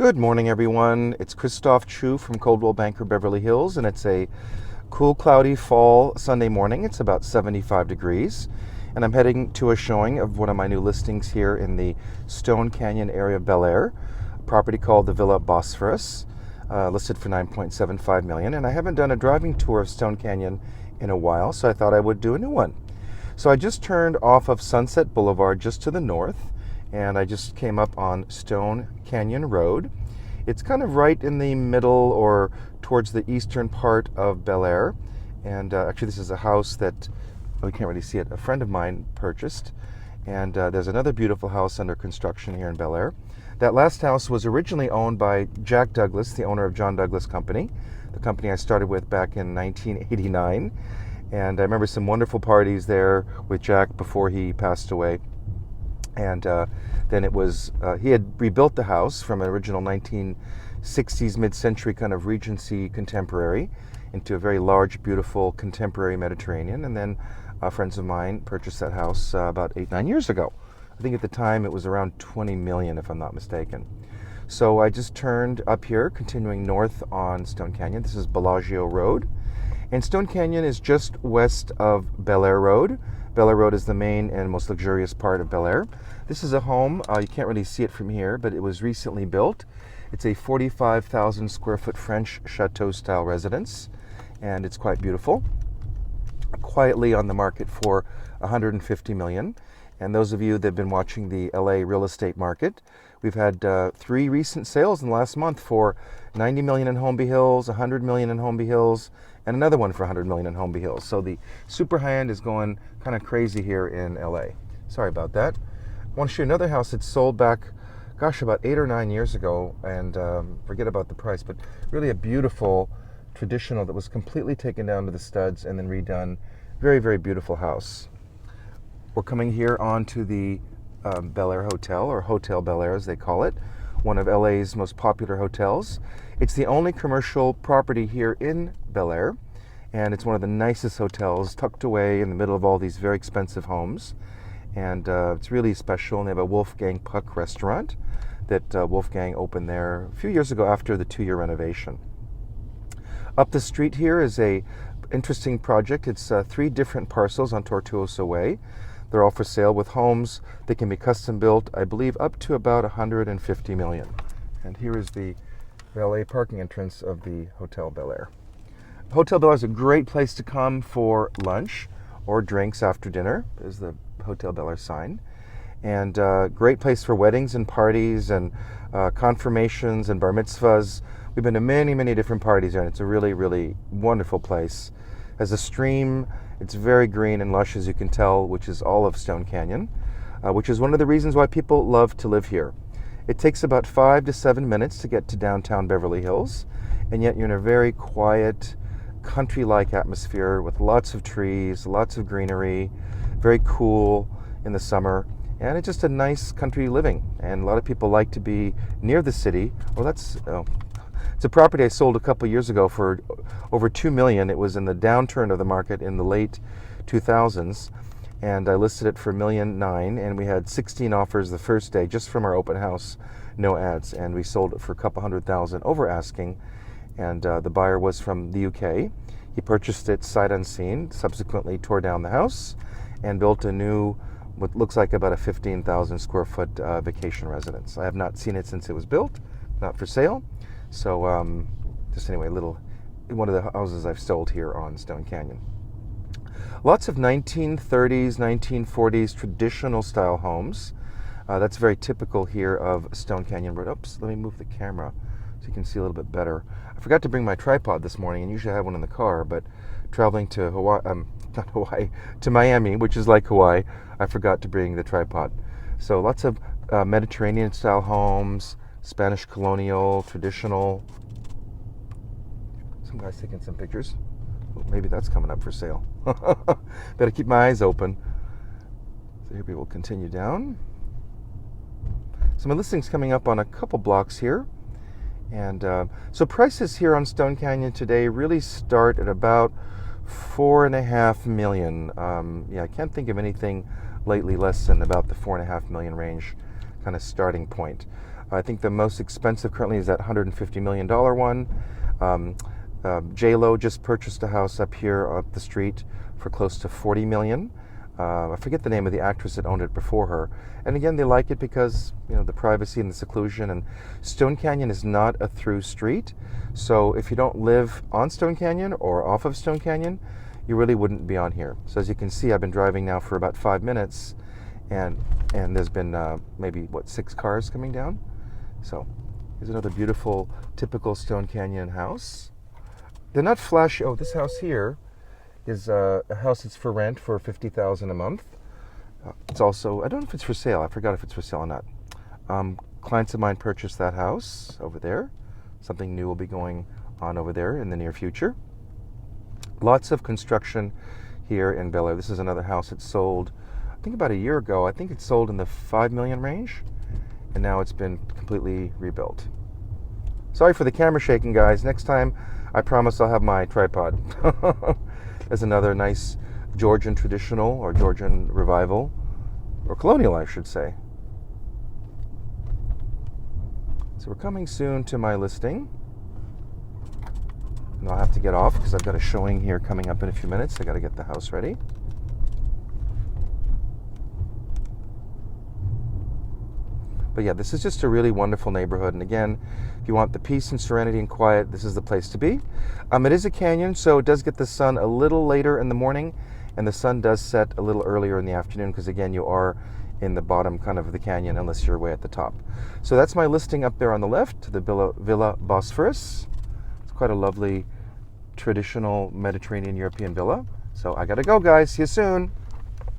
Good morning, everyone. It's Christophe Choo from Coldwell Banker, Beverly Hills, and it's a cool, cloudy fall Sunday morning. It's about 75 degrees, and I'm heading to a showing of one of my new listings here in the Stone Canyon area of Bel Air, a property called the Villa Bosphorus, listed for $9.75 million. And I haven't done a driving tour of Stone Canyon in a while, so I thought I would do a new one. So I just turned off of Sunset Boulevard just to the north, and I just came up on Stone Canyon Road. It's kind of right in the middle or towards the eastern part of Bel Air. And actually this is a house that, we can't really see it, a friend of mine purchased. And there's another beautiful house under construction here in Bel Air. That last house was originally owned by Jack Douglas, the owner of John Douglas Company, the company I started with back in 1989. And I remember some wonderful parties there with Jack before he passed away. And then it was, he had rebuilt the house from an original 1960s, mid-century kind of Regency contemporary into a very large, beautiful contemporary Mediterranean. And then friends of mine purchased that house about 8-9 years ago. I think at the time it was around 20 million, if I'm not mistaken. So I just turned up here, continuing north on Stone Canyon. This is Bellagio Road. And Stone Canyon is just west of Bel Air Road. Bel Air Road is the main and most luxurious part of Bel Air. This is a home, you can't really see it from here, but it was recently built. It's a 45,000 square foot French chateau style residence, and it's quite beautiful. Quietly on the market for 150 million. And those of you that have been watching the LA real estate market, we've had 3 recent sales in the last month for 90 million in Holmby Hills, 100 million in Holmby Hills, and another one for 100 million in Holmby Hills. So the super high end is going kind of crazy here in LA. Sorry about that. I want to show you another house that sold back, gosh, about 8 or 9 years ago, and forget about the price, but really a beautiful traditional that was completely taken down to the studs and then redone. Very, very beautiful house. We're coming here onto the Bel Air Hotel, or Hotel Bel Air as they call it, one of LA's most popular hotels. It's the only commercial property here in Bel Air, and it's one of the nicest hotels tucked away in the middle of all these very expensive homes. And it's really special, and they have a Wolfgang Puck restaurant that Wolfgang opened there a few years ago after the 2-year renovation. Up the street here is a interesting project. It's 3 different parcels on Tortuoso Way. They're all for sale with homes that can be custom built, I believe, up to about 150 million. And here is the valet parking entrance of the Hotel Bel Air. Hotel Bel Air is a great place to come for lunch or drinks after dinner. There's the Hotel Bel Air sign. And great place for weddings and parties and confirmations and bar mitzvahs. We've been to many, many different parties here, and it's a really, really wonderful place. Has a stream. It's very green and lush, as you can tell, which is all of Stone Canyon, which is one of the reasons why people love to live here. It takes about 5 to 7 minutes to get to downtown Beverly Hills, and yet you're in a very quiet, country-like atmosphere with lots of trees, lots of greenery, very cool in the summer, and it's just a nice country living. And a lot of people like to be near the city. Well, it's a property I sold a couple years ago for over $2 million. It was in the downturn of the market in the late 2000s, and I listed it for $1.9 million, and we had 16 offers the first day just from our open house, no ads, and we sold it for a couple $100,000 over asking. And the buyer was from the UK. He purchased it sight unseen, subsequently tore down the house, and built a new, what looks like about a 15,000 square foot vacation residence. I have not seen it since it was built, not for sale. So just anyway, one of the houses I've sold here on Stone Canyon. Lots of 1930s, 1940s traditional style homes. That's very typical here of Stone Canyon Road. Oops, let me move the camera so you can see a little bit better. I forgot to bring my tripod this morning, and usually I have one in the car, but traveling to to Miami, which is like Hawaii, I forgot to bring the tripod. So lots of Mediterranean style homes, Spanish colonial, traditional. Some guy's taking some pictures. Oh, maybe that's coming up for sale. Better keep my eyes open. So here we will continue down. So my listing's coming up on a couple blocks here. And so prices here on Stone Canyon today really start at about $4.5 million. I can't think of anything lately less than about the $4.5 million range kind of starting point. I think the most expensive currently is that $150 million one. J-Lo just purchased a house up here up the street for close to $40 million. I forget the name of the actress that owned it before her. And again, they like it because, you know, the privacy and the seclusion. And Stone Canyon is not a through street. So if you don't live on Stone Canyon or off of Stone Canyon, you really wouldn't be on here. So as you can see, I've been driving now for about 5 minutes, and there's been maybe, 6 cars coming down. So here's another beautiful, typical Stone Canyon house. They're not flashy. Oh, this house here is a house that's for rent for $50,000 a month. It's also, I don't know if it's for sale. I forgot if it's for sale or not. Clients of mine purchased that house over there. Something new will be going on over there in the near future. Lots of construction here in Bel Air. This is another house that sold, I think about a year ago. I think it sold in the $5 million range, and now it's been completely rebuilt. Sorry for the camera shaking, guys. Next time, I promise I'll have my tripod. There's another nice Georgian traditional, or Georgian revival, or colonial, I should say. So we're coming soon to my listing. And I'll have to get off because I've got a showing here coming up in a few minutes. I got to get the house ready. But yeah, this is just a really wonderful neighborhood. And again, if you want the peace and serenity and quiet, this is the place to be. It is a canyon, so it does get the sun a little later in the morning, and the sun does set a little earlier in the afternoon because, again, you are in the bottom kind of the canyon unless you're way at the top. So that's my listing up there on the left, the Villa Bosphorus. It's quite a lovely traditional Mediterranean European villa. So I got to go, guys. See you soon.